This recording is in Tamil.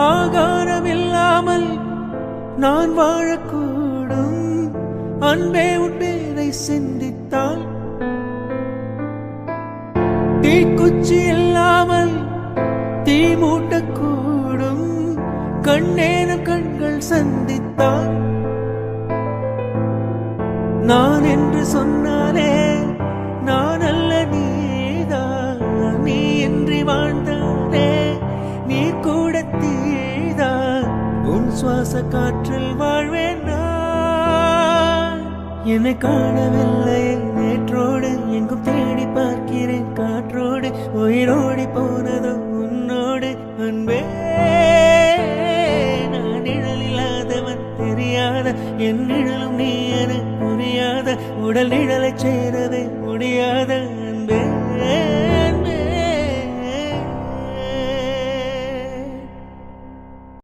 ஆகாரம் இல்லாமல் நான் வாழக்கூடும். அன்பே உன் பேரை சிந்தித்தால் தீக்குச்சி இல்லாமல் தீ மூட்டக்கூடும். கண்ணேனும் கண்கள் சந்தித்தால் நான் என்று சொன்னாலே நான் அல்ல நீதான். நீ இன்றி வாழ்ந்தாலே நீ கூட தீதான். உன் சுவாச காற்றில் வாழ்வேன் நான். என்னை காணவில்லை நேற்றோடு எங்கும் தேடி பார்க்கிறேன் காற்றோடு. உயிரோடி போனதோ உன்னோடு அன்பே. நான் நிழலில்லாதவன் தெரியாத என் நிழலும் நீ என புரியாத. உடல் நிழலை சேரவே முடியாத